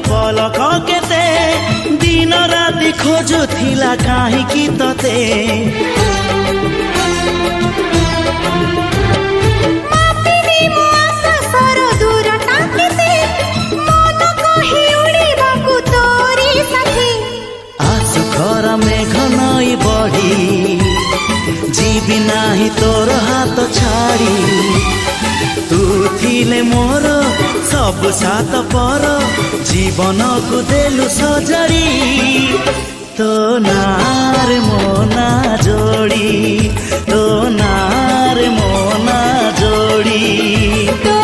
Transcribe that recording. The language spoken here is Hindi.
पलक केते दिन राति खोजुथिला काहींकि तते मापिनी मो आकाशर दूरता केते मन कहि उड़िबाकु तोरी साथी आसु घर मेघ नई बढ़ी जीवी नाही तोर हाथ छाड़ी तू थिले मोर सब सात पर जीवन को देलु सजरी तो नार मोना जोड़ी तो नार मोना जोड़ी तो